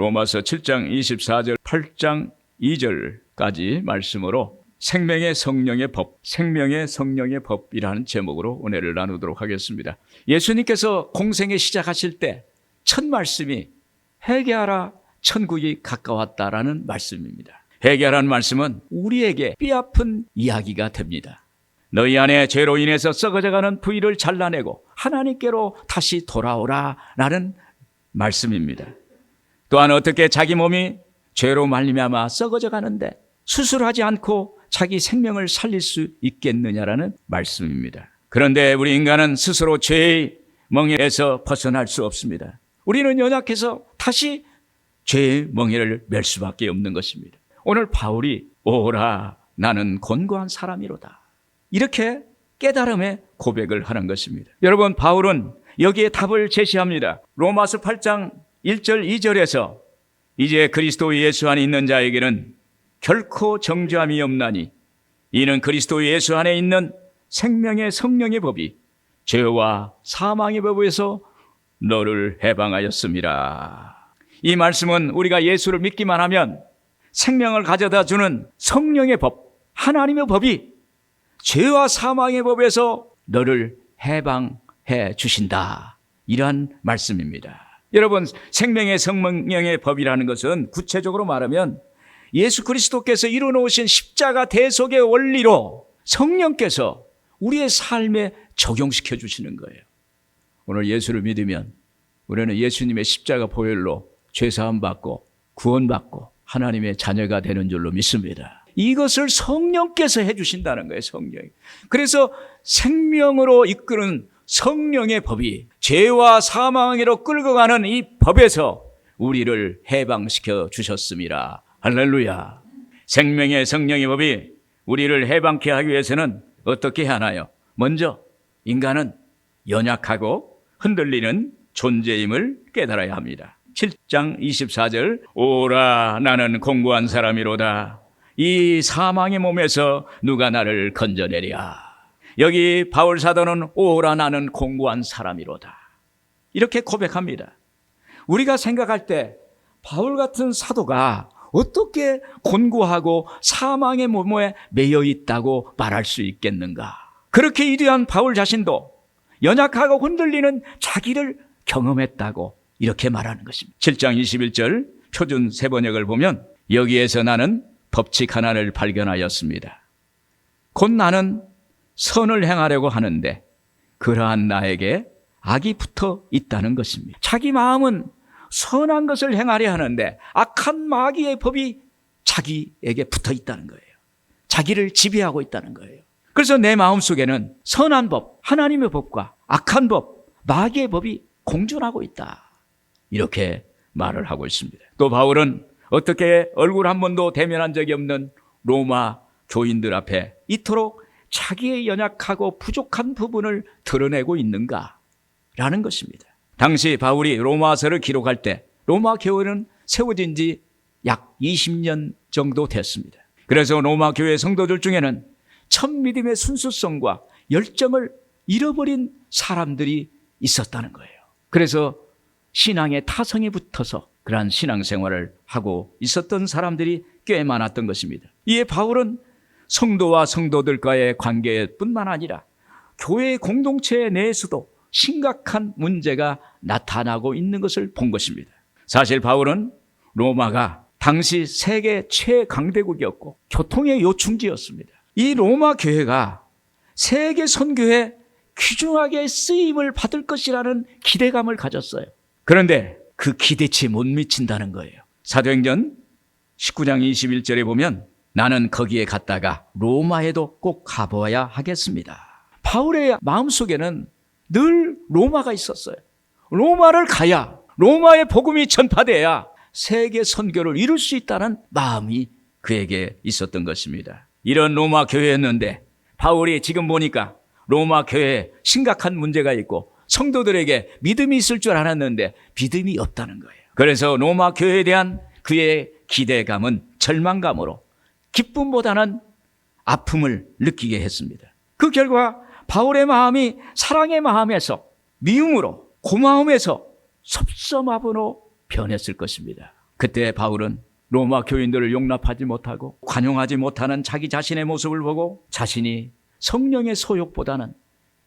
로마서 7장 24절 8장 2절까지 말씀으로 생명의 성령의 법, 생명의 성령의 법이라는 제목으로 은혜를 나누도록 하겠습니다. 예수님께서 공생에 시작하실 때 첫 말씀이 회개하라 천국이 가까웠다라는 말씀입니다. 회개하라는 말씀은 우리에게 뼈아픈 이야기가 됩니다. 너희 안에 죄로 인해서 썩어져가는 부위를 잘라내고 하나님께로 다시 돌아오라 라는 말씀입니다. 또한 어떻게 자기 몸이 죄로 말미암아 썩어져 가는데 수술하지 않고 자기 생명을 살릴 수 있겠느냐라는 말씀입니다. 그런데 우리 인간은 스스로 죄의 멍에에서 벗어날 수 없습니다. 우리는 연약해서 다시 죄의 멍에를 맬 수밖에 없는 것입니다. 오늘 바울이 오라 나는 곤고한 사람이로다 이렇게 깨달음의 고백을 하는 것입니다. 여러분, 바울은 여기에 답을 제시합니다. 로마서 8장 1절 2절에서 이제 그리스도 예수 안에 있는 자에게는 결코 정죄함이 없나니 이는 그리스도 예수 안에 있는 생명의 성령의 법이 죄와 사망의 법에서 너를 해방하였음이라. 이 말씀은 우리가 예수를 믿기만 하면 생명을 가져다 주는 성령의 법, 하나님의 법이 죄와 사망의 법에서 너를 해방해 주신다. 이러한 말씀입니다. 여러분, 생명의 성령의 법이라는 것은 구체적으로 말하면 예수 그리스도께서 이루어놓으신 십자가 대속의 원리로 성령께서 우리의 삶에 적용시켜 주시는 거예요. 오늘 예수를 믿으면 우리는 예수님의 십자가 보혈로 죄사함 받고 구원받고 하나님의 자녀가 되는 줄로 믿습니다. 이것을 성령께서 해주신다는 거예요. 성령이. 그래서 생명으로 이끄는 성령의 법이 죄와 사망으로 끌고 가는 이 법에서 우리를 해방시켜 주셨습니다. 할렐루야. 생명의 성령의 법이 우리를 해방케 하기 위해서는 어떻게 하나요? 먼저 인간은 연약하고 흔들리는 존재임을 깨달아야 합니다. 7장 24절 오라 나는 공고한 사람이로다. 이 사망의 몸에서 누가 나를 건져내랴. 여기 바울 사도는 오라 나는 공고한 사람이로다 이렇게 고백합니다. 우리가 생각할 때 바울 같은 사도가 어떻게 곤고하고 사망의 몸에 매여 있다고 말할 수 있겠는가. 그렇게 이르한 바울 자신도 연약하고 흔들리는 자기를 경험했다고 이렇게 말하는 것입니다. 7장 21절 표준 세번역을 보면 여기에서 나는 법칙 하나를 발견하였습니다. 곧 나는 선을 행하려고 하는데 그러한 나에게 악이 붙어 있다는 것입니다. 자기 마음은 선한 것을 행하려 하는데 악한 마귀의 법이 자기에게 붙어 있다는 거예요. 자기를 지배하고 있다는 거예요. 그래서 내 마음속에는 선한 법, 하나님의 법과 악한 법, 마귀의 법이 공존하고 있다. 이렇게 말을 하고 있습니다. 또 바울은 어떻게 얼굴 한 번도 대면한 적이 없는 로마 교인들 앞에 이토록 자기의 연약하고 부족한 부분을 드러내고 있는가? 라는 것입니다. 당시 바울이 로마서를 기록할 때 로마 교회는 세워진 지 약 20년 정도 됐습니다. 그래서 로마 교회 성도들 중에는 첫 믿음의 순수성과 열정을 잃어버린 사람들이 있었다는 거예요. 그래서 신앙의 타성에 붙어서 그러한 신앙생활을 하고 있었던 사람들이 꽤 많았던 것입니다. 이에 바울은 성도와 성도들과의 관계뿐만 아니라 교회 공동체 내에서도 심각한 문제가 나타나고 있는 것을 본 것입니다. 사실 바울은 로마가 당시 세계 최강대국이었고 교통의 요충지였습니다. 이 로마 교회가 세계 선교에 귀중하게 쓰임을 받을 것이라는 기대감을 가졌어요. 그런데 그 기대치에 못 미친다는 거예요. 사도행전 19장 21절에 보면 나는 거기에 갔다가 로마에도 꼭 가보아야 하겠습니다. 바울의 마음속에는 늘 로마가 있었어요. 로마를 가야, 로마의 복음이 전파돼야 세계 선교를 이룰 수 있다는 마음이 그에게 있었던 것입니다. 이런 로마 교회였는데 바울이 지금 보니까 로마 교회에 심각한 문제가 있고 성도들에게 믿음이 있을 줄 알았는데 믿음이 없다는 거예요. 그래서 로마 교회에 대한 그의 기대감은 절망감으로 기쁨보다는 아픔을 느끼게 했습니다. 그 결과 바울의 마음이 사랑의 마음에서 미움으로, 고마움에서 섭섭함으로 변했을 것입니다. 그때 바울은 로마 교인들을 용납하지 못하고 관용하지 못하는 자기 자신의 모습을 보고 자신이 성령의 소욕보다는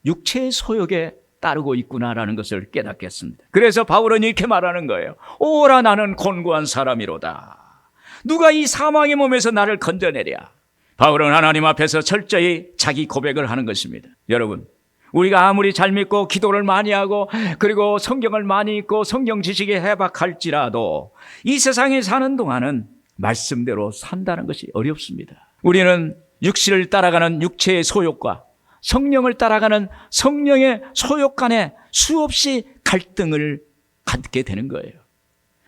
육체의 소욕에 따르고 있구나라는 것을 깨닫겠습니다. 그래서 바울은 이렇게 말하는 거예요. 오라 나는 곤고한 사람이로다. 누가 이 사망의 몸에서 나를 건져내랴. 바울은 하나님 앞에서 철저히 자기 고백을 하는 것입니다. 여러분, 우리가 아무리 잘 믿고 기도를 많이 하고 그리고 성경을 많이 읽고 성경 지식에 해박할지라도 이 세상에 사는 동안은 말씀대로 산다는 것이 어렵습니다. 우리는 육신을 따라가는 육체의 소욕과 성령을 따라가는 성령의 소욕 간에 수없이 갈등을 갖게 되는 거예요.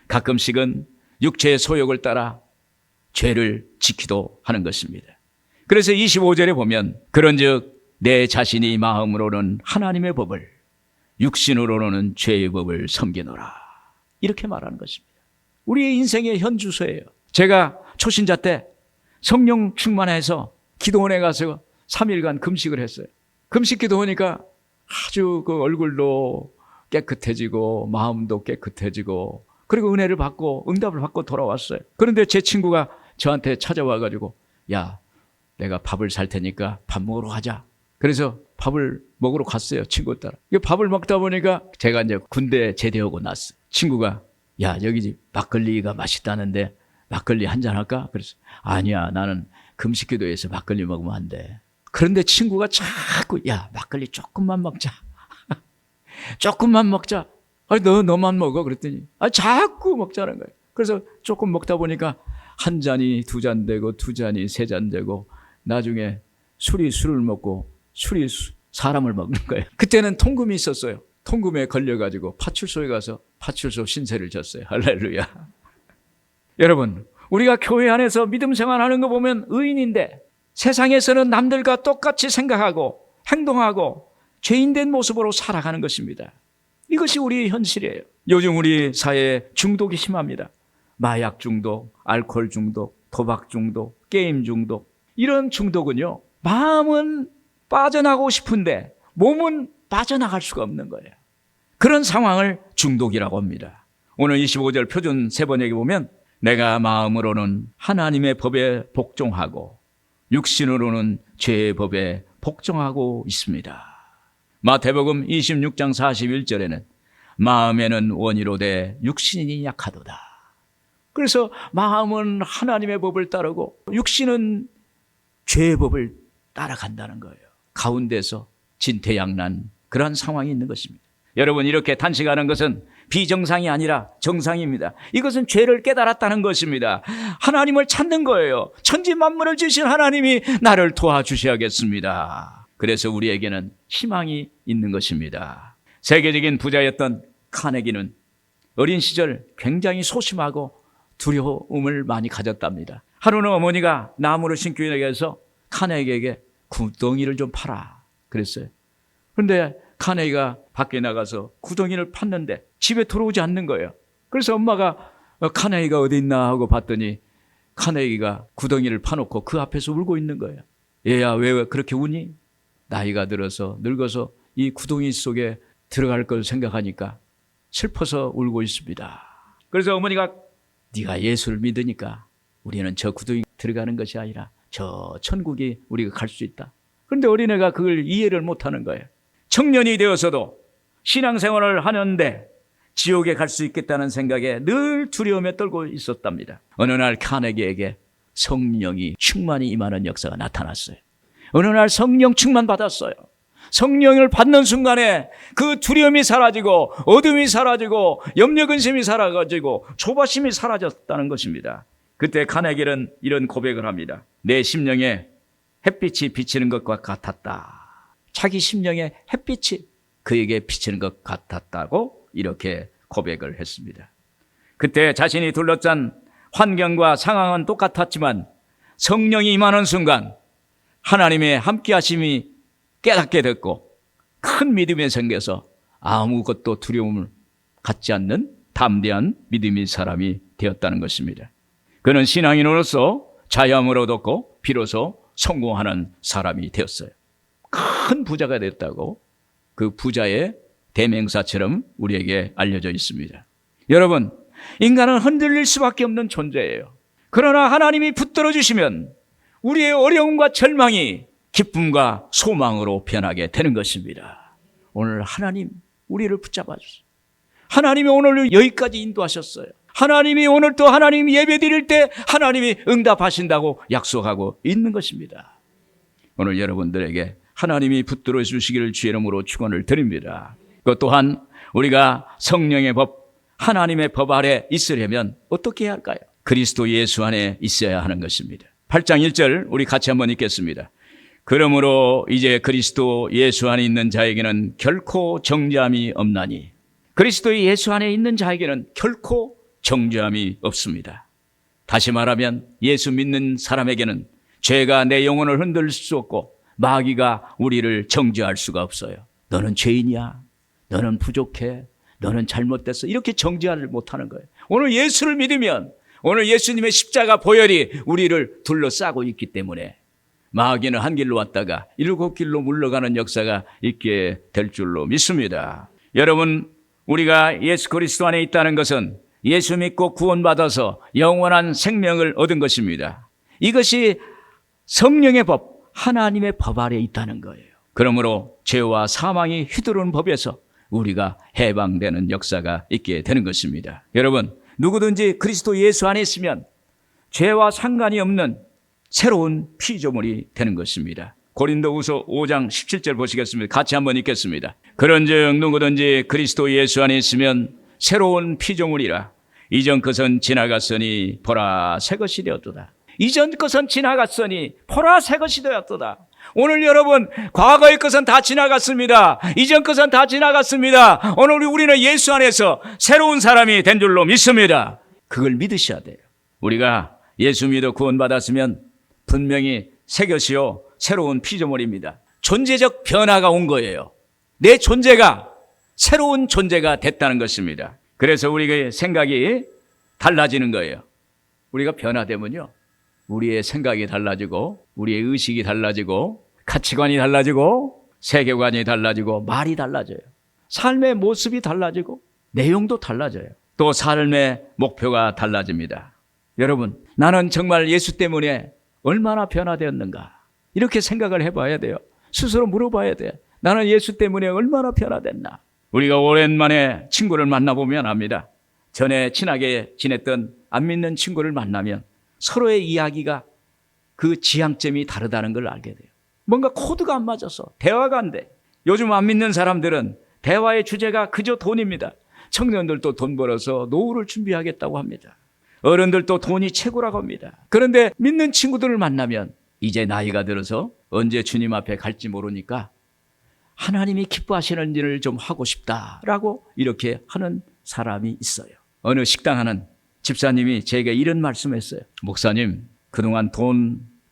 가끔씩은 육체의 소욕을 따라 죄를 지키도 하는 것입니다. 그래서 25절에 보면 그런즉 내 자신이 마음으로는 하나님의 법을 육신으로는 죄의 법을 섬기노라 이렇게 말하는 것입니다. 우리의 인생의 현주소예요. 제가 초신자 때 성령 충만해서 기도원에 가서 3일간 금식을 했어요. 금식 기도하니까 아주 그 얼굴도 깨끗해지고 마음도 깨끗해지고 그리고 은혜를 받고 응답을 받고 돌아왔어요. 그런데 제 친구가 저한테 찾아와가지고 야, 내가 밥을 살 테니까 밥 먹으러 가자. 그래서 밥을 먹으러 갔어요. 친구 따라. 밥을 먹다 보니까 제가 이제 군대 제대하고 났어요. 친구가 야, 여기 집 막걸리가 맛있다는데 막걸리 한잔 할까? 그래서 아니야, 나는 금식기도해서 막걸리 먹으면 안 돼. 그런데 친구가 자꾸 야, 막걸리 조금만 먹자. 조금만 먹자. 아니 너만 먹어 그랬더니 자꾸 먹자는 거예요. 그래서 조금 먹다 보니까 한 잔이 두 잔 되고 두 잔이 세 잔 되고 나중에 술이 술을 먹고 술이 사람을 먹는 거예요. 그때는 통금이 있었어요. 통금에 걸려가지고 파출소에 가서 파출소 신세를 졌어요. 할렐루야. 여러분, 우리가 교회 안에서 믿음 생활하는 거 보면 의인인데 세상에서는 남들과 똑같이 생각하고 행동하고 죄인된 모습으로 살아가는 것입니다. 이것이 우리의 현실이에요. 요즘 우리 사회에 중독이 심합니다. 마약 중독, 알코올 중독, 도박 중독, 게임 중독. 이런 중독은요, 마음은 빠져나가고 싶은데 몸은 빠져나갈 수가 없는 거예요. 그런 상황을 중독이라고 합니다. 오늘 25절 표준 3번역에 보면 내가 마음으로는 하나님의 법에 복종하고 육신으로는 죄의 법에 복종하고 있습니다. 마태복음 26장 41절에는 마음에는 원이로되 육신이 약하도다. 그래서 마음은 하나님의 법을 따르고 육신은 죄의 법을 따라간다는 거예요. 가운데서 진퇴양난 그런 상황이 있는 것입니다. 여러분, 이렇게 단식하는 것은 비정상이 아니라 정상입니다. 이것은 죄를 깨달았다는 것입니다. 하나님을 찾는 거예요. 천지 만물을 지으신 하나님이 나를 도와주셔야겠습니다. 그래서 우리에게는 희망이 있는 것입니다. 세계적인 부자였던 카네기는 어린 시절 굉장히 소심하고 두려움을 많이 가졌답니다. 하루는 어머니가 나무를 심기 위해서 카네기에게 구덩이를 좀 파라 그랬어요. 그런데 카네기가 밖에 나가서 구덩이를 팠는데 집에 들어오지 않는 거예요. 그래서 엄마가 카네기가 어디 있나 하고 봤더니 카네기가 구덩이를 파놓고 그 앞에서 울고 있는 거예요. 얘야, 왜 그렇게 우니? 나이가 들어서 늙어서 이 구덩이 속에 들어갈 걸 생각하니까 슬퍼서 울고 있습니다. 그래서 어머니가 네가 예수를 믿으니까 우리는 저 구덩이 들어가는 것이 아니라 저 천국이 우리가 갈 수 있다. 그런데 어린애가 그걸 이해를 못하는 거예요. 청년이 되어서도 신앙생활을 하는데 지옥에 갈 수 있겠다는 생각에 늘 두려움에 떨고 있었답니다. 어느 날 카네기에게 성령이 충만히 임하는 역사가 나타났어요. 어느 날 성령 충만 받았어요. 성령을 받는 순간에 그 두려움이 사라지고 어둠이 사라지고 염려 근심이 사라지고 조바심이 사라졌다는 것입니다. 그때 카네기는 이런 고백을 합니다. 내 심령에 햇빛이 비치는 것과 같았다. 자기 심령에 햇빛이 그에게 비치는 것 같았다고 이렇게 고백을 했습니다. 그때 자신이 둘러싼 환경과 상황은 똑같았지만 성령이 임하는 순간 하나님의 함께하심이 깨닫게 됐고 큰 믿음이 생겨서 아무것도 두려움을 갖지 않는 담대한 믿음의 사람이 되었다는 것입니다. 그는 신앙인으로서 자유함을 얻었고 비로소 성공하는 사람이 되었어요. 큰 부자가 됐다고 그 부자의 대명사처럼 우리에게 알려져 있습니다. 여러분, 인간은 흔들릴 수밖에 없는 존재예요. 그러나 하나님이 붙들어 주시면 우리의 어려움과 절망이 기쁨과 소망으로 변하게 되는 것입니다. 오늘 하나님 우리를 붙잡아 주세요. 하나님이 오늘 여기까지 인도하셨어요. 하나님이 오늘 또 하나님 예배 드릴 때 하나님이 응답하신다고 약속하고 있는 것입니다. 오늘 여러분들에게 하나님이 붙들어 주시기를 주의 이름으로 축원을 드립니다. 그 또한 우리가 성령의 법, 하나님의 법 아래 있으려면 어떻게 해야 할까요? 그리스도 예수 안에 있어야 하는 것입니다. 8장 1절 우리 같이 한번 읽겠습니다. 그러므로 이제 그리스도 예수 안에 있는 자에게는 결코 정죄함이 없나니. 그리스도 예수 안에 있는 자에게는 결코 정죄함이 없습니다. 다시 말하면 예수 믿는 사람에게는 죄가 내 영혼을 흔들 수 없고 마귀가 우리를 정죄할 수가 없어요. 너는 죄인이야. 너는 부족해. 너는 잘못됐어. 이렇게 정죄를 못하는 거예요. 오늘 예수를 믿으면 오늘 예수님의 십자가 보혈이 우리를 둘러싸고 있기 때문에 마귀는 한 길로 왔다가 7길로 물러가는 역사가 있게 될 줄로 믿습니다. 여러분, 우리가 예수 그리스도 안에 있다는 것은 예수 믿고 구원받아서 영원한 생명을 얻은 것입니다. 이것이 성령의 법, 하나님의 법 아래 있다는 거예요. 그러므로 죄와 사망이 휘두르는 법에서 우리가 해방되는 역사가 있게 되는 것입니다. 여러분, 누구든지 그리스도 예수 안에 있으면 죄와 상관이 없는 새로운 피조물이 되는 것입니다. 고린도후서 5장 17절 보시겠습니다. 같이 한번 읽겠습니다. 그런즉 누구든지 그리스도 예수 안에 있으면 새로운 피조물이라. 이전 것은 지나갔으니 보라 새 것이 되었도다. 이전 것은 지나갔으니 보라 새 것이 되었도다. 오늘 여러분, 과거의 것은 다 지나갔습니다. 이전 것은 다 지나갔습니다. 오늘 우리는 예수 안에서 새로운 사람이 된 줄로 믿습니다. 그걸 믿으셔야 돼요. 우리가 예수 믿어 구원받았으면 분명히 새 것이요 새로운 피조물입니다. 존재적 변화가 온 거예요. 내 존재가 새로운 존재가 됐다는 것입니다. 그래서 우리의 생각이 달라지는 거예요. 우리가 변화되면요, 우리의 생각이 달라지고 우리의 의식이 달라지고 가치관이 달라지고 세계관이 달라지고 말이 달라져요. 삶의 모습이 달라지고 내용도 달라져요. 또 삶의 목표가 달라집니다. 여러분, 나는 정말 예수 때문에 얼마나 변화되었는가, 이렇게 생각을 해봐야 돼요. 스스로 물어봐야 돼요. 나는 예수 때문에 얼마나 변화됐나. 우리가 오랜만에 친구를 만나보면 압니다. 전에 친하게 지냈던 안 믿는 친구를 만나면 서로의 이야기가 그 지향점이 다르다는 걸 알게 돼요. 뭔가 코드가 안 맞아서 대화가 안 돼. 요즘 안 믿는 사람들은 대화의 주제가 그저 돈입니다. 청년들도 돈 벌어서 노후를 준비하겠다고 합니다. 어른들도 돈이 최고라고 합니다. 그런데 믿는 친구들을 만나면 이제 나이가 들어서 언제 주님 앞에 갈지 모르니까 하나님이 기뻐하시는 일을 좀 하고 싶다라고 이렇게 하는 사람이 있어요. 어느 식당 하는 집사님이 제게 이런 말씀했어요. 목사님, 그동안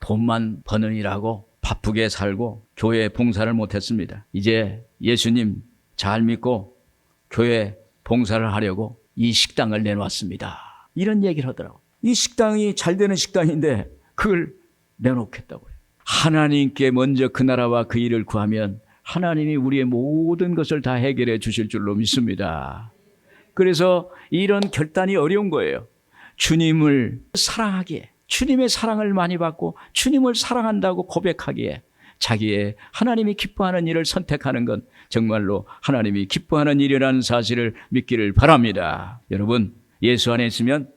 돈만 버느니라고 바쁘게 살고 교회 봉사를 못했습니다. 이제 예수님 잘 믿고 교회 봉사를 하려고 이 식당을 내놓았습니다. 이런 얘기를 하더라고요. 이 식당이 잘 되는 식당인데 그걸 내놓겠다고요. 하나님께 먼저 그 나라와 그 일을 구하면 하나님이 우리의 모든 것을 다 해결해 주실 줄로 믿습니다. 그래서 이런 결단이 어려운 거예요. 주님을 사랑하기에, 주님의 사랑을 많이 받고 주님을 사랑한다고 고백하기에 자기의 하나님이 기뻐하는 일을 선택하는 건 정말로 하나님이 기뻐하는 일이라는 사실을 믿기를 바랍니다. 여러분, 예수 안에 있으면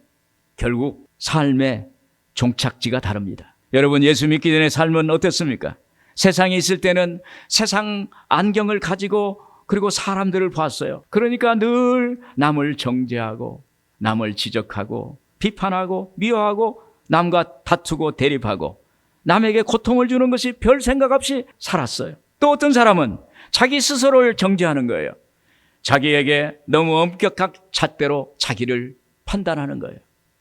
결국 삶의 종착지가 다릅니다. 여러분, 예수 믿기 전에 삶은 어땠습니까? 세상에 있을 때는 세상 안경을 가지고 그리고 사람들을 봤어요. 그러니까 늘 남을 정죄하고 남을 지적하고 비판하고 미워하고 남과 다투고 대립하고 남에게 고통을 주는 것이 별 생각 없이 살았어요. 또 어떤 사람은 자기 스스로를 정죄하는 거예요. 자기에게 너무 엄격한 잣대로 자기를 판단하는 거예요.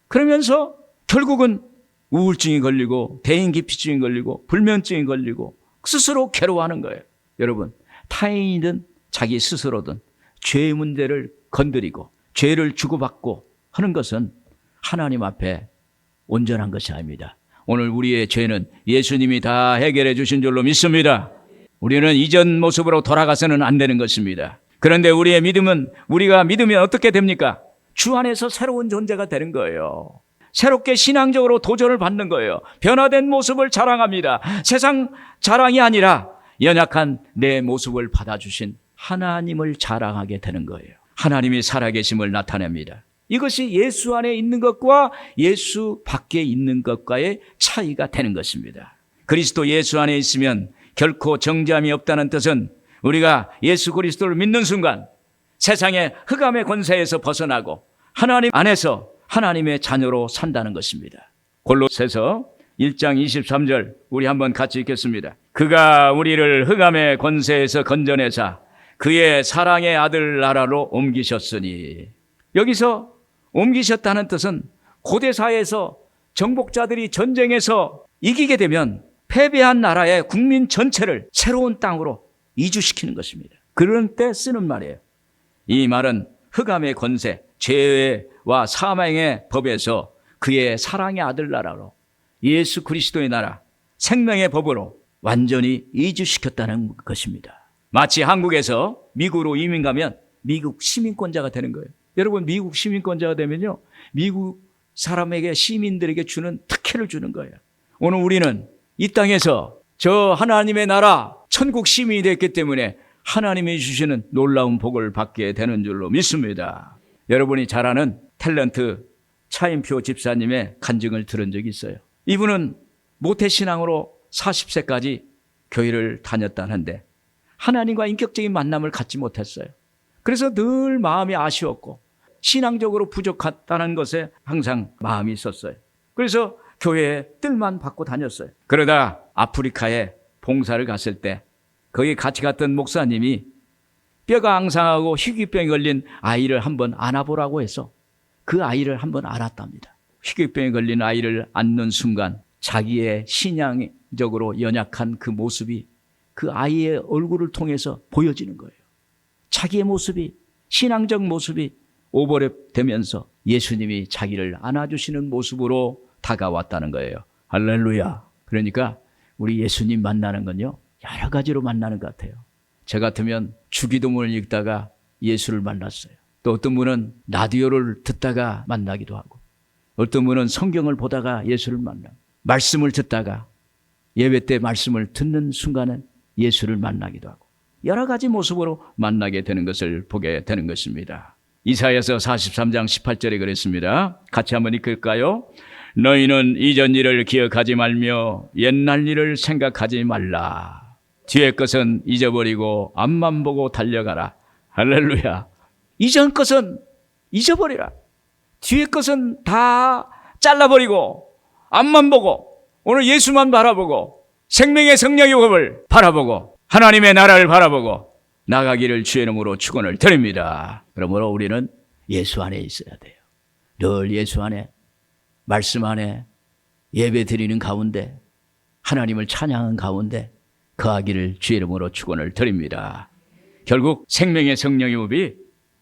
그러면서 결국은 우울증이 걸리고 대인기피증이 걸리고 불면증이 걸리고 스스로 괴로워하는 거예요. 여러분, 타인이든 자기 스스로든 죄의 문제를 건드리고 죄를 주고받고 하는 것은 하나님 앞에 온전한 것이 아닙니다. 오늘 우리의 죄는 예수님이 다 해결해 주신 줄로 믿습니다. 우리는 이전 모습으로 돌아가서는 안 되는 것입니다. 그런데 우리의 믿음은, 우리가 믿으면 어떻게 됩니까? 주 안에서 새로운 존재가 되는 거예요. 새롭게 신앙적으로 도전을 받는 거예요. 변화된 모습을 자랑합니다. 세상 자랑이 아니라 연약한 내 모습을 받아주신 하나님을 자랑하게 되는 거예요. 하나님이 살아계심을 나타냅니다. 이것이 예수 안에 있는 것과 예수 밖에 있는 것과의 차이가 되는 것입니다. 그리스도 예수 안에 있으면 결코 정죄함이 없다는 뜻은 우리가 예수 그리스도를 믿는 순간 세상의 흑암의 권세에서 벗어나고 하나님 안에서 하나님의 자녀로 산다는 것입니다. 골로새서 1장 23절 우리 한번 같이 읽겠습니다. 그가 우리를 흑암의 권세에서 건져내사 그의 사랑의 아들 나라로 옮기셨으니, 여기서 옮기셨다는 뜻은 고대 사회에서 정복자들이 전쟁에서 이기게 되면 패배한 나라의 국민 전체를 새로운 땅으로 이주시키는 것입니다. 그런 때 쓰는 말이에요. 이 말은 흑암의 권세, 죄와 사망의 법에서 그의 사랑의 아들 나라로, 예수 그리스도의 나라, 생명의 법으로 완전히 이주시켰다는 것입니다. 마치 한국에서 미국으로 이민 가면 미국 시민권자가 되는 거예요. 여러분, 미국 시민권자가 되면요, 미국 사람에게, 시민들에게 주는 특혜를 주는 거예요. 오늘 우리는 이 땅에서 저 하나님의 나라 천국 시민이 됐기 때문에 하나님이 주시는 놀라운 복을 받게 되는 줄로 믿습니다. 여러분이 잘 아는 탤런트 차인표 집사님의 간증을 들은 적이 있어요. 이분은 모태신앙으로 40세까지 교회를 다녔다는데 하나님과 인격적인 만남을 갖지 못했어요. 그래서 늘 마음이 아쉬웠고 신앙적으로 부족하다는 것에 항상 마음이 있었어요. 그래서 교회에 뜰만 받고 다녔어요. 그러다 아프리카에 봉사를 갔을 때 거기 같이 갔던 목사님이 뼈가 앙상하고 희귀병이 걸린 아이를 한번 안아보라고 해서 그 아이를 한번 안았답니다. 희귀병에 걸린 아이를 안는 순간 자기의 신앙적으로 연약한 그 모습이 그 아이의 얼굴을 통해서 보여지는 거예요. 자기의 모습이, 신앙적 모습이 오버랩 되면서 예수님이 자기를 안아주시는 모습으로 다가왔다는 거예요. 할렐루야. 그러니까 우리 예수님 만나는 건요, 여러 가지로 만나는 것 같아요. 저 같으면 주기도문을 읽다가 예수를 만났어요. 또 어떤 분은 라디오를 듣다가 만나기도 하고, 어떤 분은 성경을 보다가 예수를 만나고, 말씀을 듣다가 예배 때 말씀을 듣는 순간은 예수를 만나기도 하고, 여러 가지 모습으로 만나게 되는 것을 보게 되는 것입니다. 이사야서 43장 18절에 그랬습니다. 같이 한번 읽을까요? 너희는 이전 일을 기억하지 말며 옛날 일을 생각하지 말라. 뒤의 것은 잊어버리고 앞만 보고 달려가라. 할렐루야. 이전 것은 잊어버리라. 뒤의 것은 다 잘라버리고 앞만 보고 오늘 예수만 바라보고 생명의 성령의 법을 바라보고 하나님의 나라를 바라보고 나가기를 주의 이름으로 축원을 드립니다. 그러므로 우리는 예수 안에 있어야 돼요. 늘 예수 안에, 말씀 안에 예배 드리는 가운데, 하나님을 찬양하는 가운데 거하기를 주의 이름으로 축원을 드립니다. 결국 생명의 성령의 법이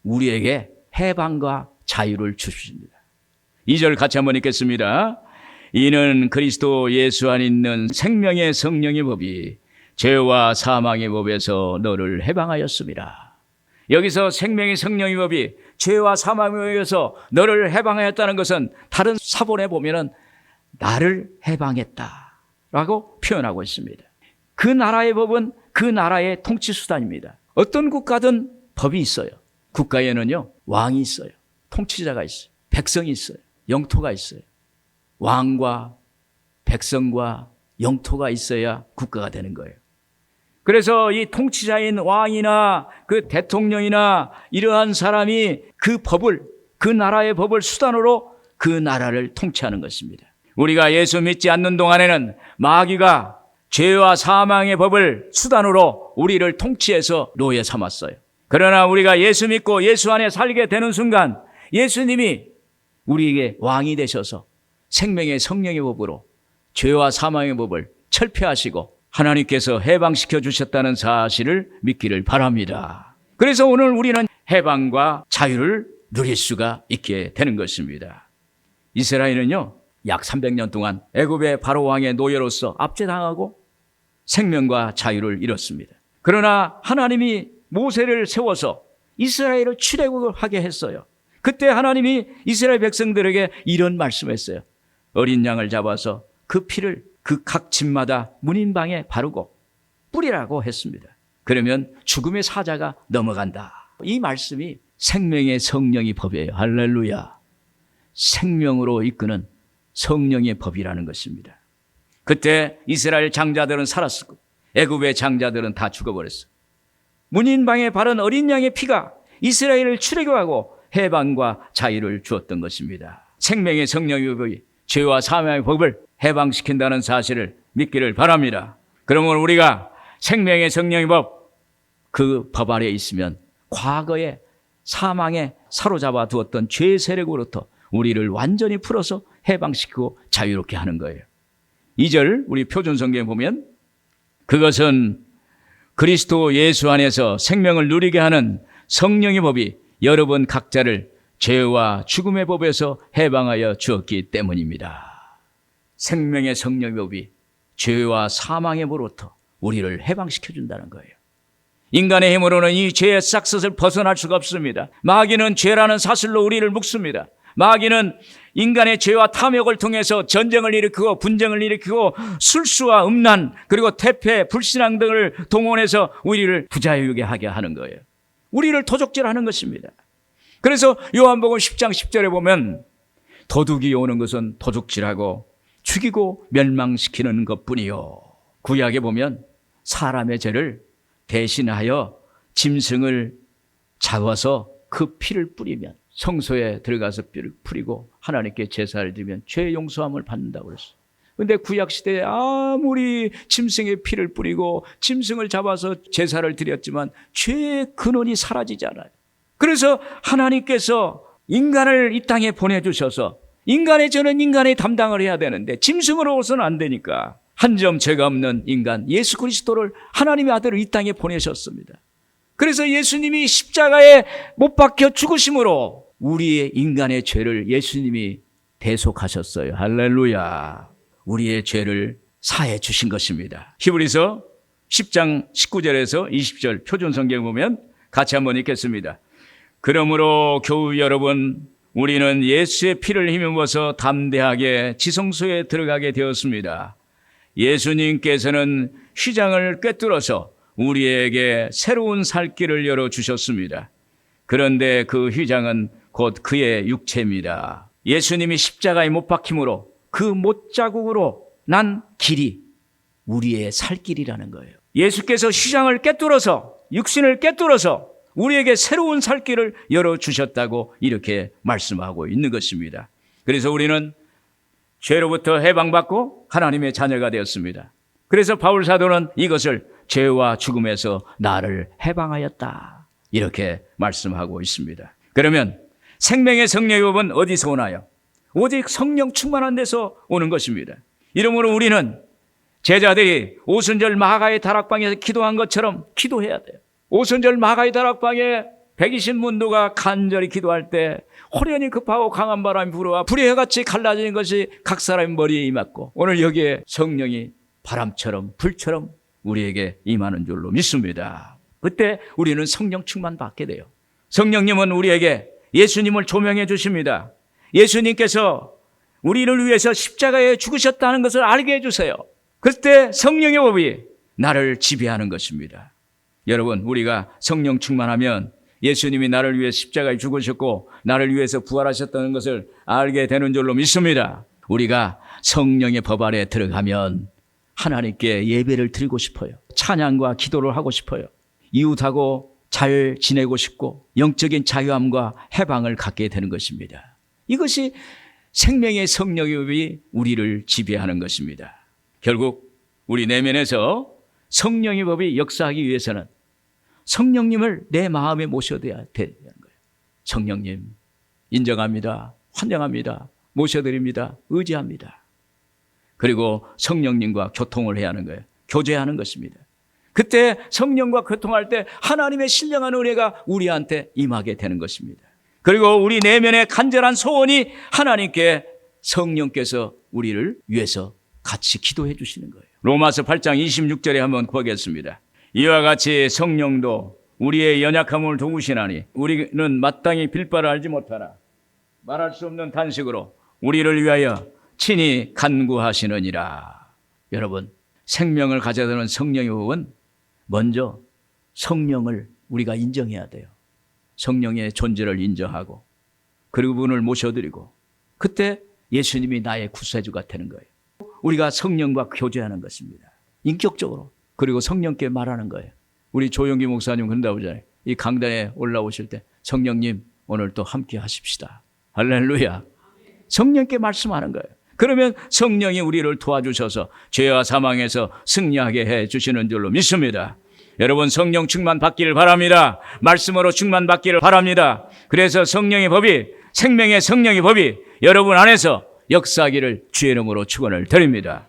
우리에게 해방과 자유를 주십니다. 2절 같이 한번 읽겠습니다. 이는 그리스도 예수 안에 있는 생명의 성령의 법이 죄와 사망의 법에서 너를 해방하였습니다. 여기서 생명의 성령의 법이 죄와 사망의 법에서 너를 해방하였다는 것은 다른 사본에 보면은 나를 해방했다라고 표현하고 있습니다. 그 나라의 법은 그 나라의 통치 수단입니다. 어떤 국가든 법이 있어요. 국가에는요, 왕이 있어요. 통치자가 있어요. 백성이 있어요. 영토가 있어요. 왕과 백성과 영토가 있어야 국가가 되는 거예요. 그래서 이 통치자인 왕이나 그 대통령이나 이러한 사람이 그 법을, 그 나라의 법을 수단으로 그 나라를 통치하는 것입니다. 우리가 예수 믿지 않는 동안에는 마귀가 죄와 사망의 법을 수단으로 우리를 통치해서 노예 삼았어요. 그러나 우리가 예수 믿고 예수 안에 살게 되는 순간 예수님이 우리에게 왕이 되셔서 생명의 성령의 법으로 죄와 사망의 법을 철폐하시고 하나님께서 해방시켜 주셨다는 사실을 믿기를 바랍니다. 그래서 오늘 우리는 해방과 자유를 누릴 수가 있게 되는 것입니다. 이스라엘은요, 약 300년 동안 애굽의 바로 왕의 노예로서 압제당하고 생명과 자유를 잃었습니다. 그러나 하나님이 모세를 세워서 이스라엘을 출애굽하게 했어요. 그때 하나님이 이스라엘 백성들에게 이런 말씀했어요. 어린 양을 잡아서 그 피를 그 각 집마다 문인방에 바르고 뿌리라고 했습니다. 그러면 죽음의 사자가 넘어간다. 이 말씀이 생명의 성령의 법이에요. 할렐루야. 생명으로 이끄는 성령의 법이라는 것입니다. 그때 이스라엘 장자들은 살았고 애굽의 장자들은 다 죽어버렸어요. 문인방에 바른 어린 양의 피가 이스라엘을 출애굽하고 해방과 자유를 주었던 것입니다. 생명의 성령의 법이 죄와 사망의 법을 해방시킨다는 사실을 믿기를 바랍니다. 그러면 우리가 생명의 성령의 법, 그 법 아래에 있으면 과거에 사망에 사로잡아 두었던 죄의 세력으로부터 우리를 완전히 풀어서 해방시키고 자유롭게 하는 거예요. 2절 우리 표준성경에 보면 그것은 그리스도 예수 안에서 생명을 누리게 하는 성령의 법이 여러분 각자를 죄와 죽음의 법에서 해방하여 주었기 때문입니다. 생명의 성령의 법이 죄와 사망의 법으로부터 우리를 해방시켜 준다는 거예요. 인간의 힘으로는 이 죄의 싹스를 벗어날 수가 없습니다. 마귀는 죄라는 사슬로 우리를 묶습니다. 마귀는 인간의 죄와 탐욕을 통해서 전쟁을 일으키고 분쟁을 일으키고 술수와 음란 그리고 태폐, 불신앙 등을 동원해서 우리를 부자유하게 하게 하는 거예요. 우리를 도적질하는 것입니다. 그래서 요한복음 10장 10절에 보면 도둑이 오는 것은 도둑질하고 죽이고 멸망시키는 것뿐이요. 구약에 보면 사람의 죄를 대신하여 짐승을 잡아서 그 피를 뿌리면 성소에 들어가서 피를 뿌리고 하나님께 제사를 드리면 죄 용서함을 받는다고 그랬어요. 그런데 구약시대에 아무리 짐승의 피를 뿌리고 짐승을 잡아서 제사를 드렸지만 죄의 근원이 사라지지 않아요. 그래서 하나님께서 인간을 이 땅에 보내주셔서 인간의 죄는 인간이 담당을 해야 되는데 짐승으로서는 안 되니까 한 점 죄가 없는 인간 예수 그리스도를 하나님의 아들을 이 땅에 보내셨습니다. 그래서 예수님이 십자가에 못 박혀 죽으심으로 우리의 인간의 죄를 예수님이 대속하셨어요. 할렐루야. 우리의 죄를 사해 주신 것입니다. 히브리서 10장 19절에서 20절 표준성경 보면 같이 한번 읽겠습니다. 그러므로 교우 여러분, 우리는 예수의 피를 힘입어서 담대하게 지성소에 들어가게 되었습니다. 예수님께서는 휘장을 꿰뚫어서 우리에게 새로운 살 길을 열어주셨습니다. 그런데 그 휘장은 곧 그의 육체입니다. 예수님이 십자가에 못 박힘으로 그 못자국으로 난 길이 우리의 살 길이라는 거예요. 예수께서 휘장을 꿰뚫어서 육신을 꿰뚫어서 우리에게 새로운 살 길을 열어주셨다고 이렇게 말씀하고 있는 것입니다. 그래서 우리는 죄로부터 해방받고 하나님의 자녀가 되었습니다. 그래서 바울 사도는 이것을 죄와 죽음에서 나를 해방하였다 이렇게 말씀하고 있습니다. 그러면 생명의 성령의 법은 어디서 오나요? 오직 성령 충만한 데서 오는 것입니다. 이러므로 우리는 제자들이 오순절 마가의 다락방에서 기도한 것처럼 기도해야 돼요. 오순절 마가의 다락방에 120문도가 간절히 기도할 때 호련히 급하고 강한 바람이 불어와 불의 해같이 갈라지는 것이 각 사람의 머리에 임했고 오늘 여기에 성령이 바람처럼 불처럼 우리에게 임하는 줄로 믿습니다. 그때 우리는 성령 충만 받게 돼요. 성령님은 우리에게 예수님을 조명해 주십니다. 예수님께서 우리를 위해서 십자가에 죽으셨다는 것을 알게 해주세요. 그때 성령의 법이 나를 지배하는 것입니다. 여러분, 우리가 성령 충만하면 예수님이 나를 위해 십자가에 죽으셨고 나를 위해서 부활하셨다는 것을 알게 되는 줄로 믿습니다. 우리가 성령의 법 아래 들어가면 하나님께 예배를 드리고 싶어요. 찬양과 기도를 하고 싶어요. 이웃하고 잘 지내고 싶고 영적인 자유함과 해방을 갖게 되는 것입니다. 이것이 생명의 성령의 법이 우리를 지배하는 것입니다. 결국 우리 내면에서 성령의 법이 역사하기 위해서는 성령님을 내 마음에 모셔야 되는 거예요. 성령님 인정합니다. 환영합니다. 모셔드립니다. 의지합니다. 그리고 성령님과 교통을 해야 하는 거예요. 교제하는 것입니다. 그때 성령과 교통할 때 하나님의 신령한 은혜가 우리한테 임하게 되는 것입니다. 그리고 우리 내면의 간절한 소원이 하나님께 성령께서 우리를 위해서 같이 기도해 주시는 거예요. 로마서 8장 26절에 한번 보겠습니다. 이와 같이 성령도 우리의 연약함을 도우시나니 우리는 마땅히 빌 바를 알지 못하나 말할 수 없는 탄식으로 우리를 위하여 친히 간구하시느니라. 여러분, 생명을 가져야 되는 성령의 법은 먼저 성령을 우리가 인정해야 돼요. 성령의 존재를 인정하고 그분을 모셔드리고 그때 예수님이 나의 구세주가 되는 거예요. 우리가 성령과 교제하는 것입니다. 인격적으로. 그리고 성령께 말하는 거예요. 우리 조영기 목사님 그런다고 하잖아요. 이 강단에 올라오실 때 성령님 오늘 또 함께 하십시다. 할렐루야. 성령께 말씀하는 거예요. 그러면 성령이 우리를 도와주셔서 죄와 사망에서 승리하게 해 주시는 줄로 믿습니다. 여러분, 성령 충만 받기를 바랍니다. 말씀으로 충만 받기를 바랍니다. 그래서 성령의 법이, 생명의 성령의 법이 여러분 안에서 역사하기를 주의 이름으로 축원을 드립니다.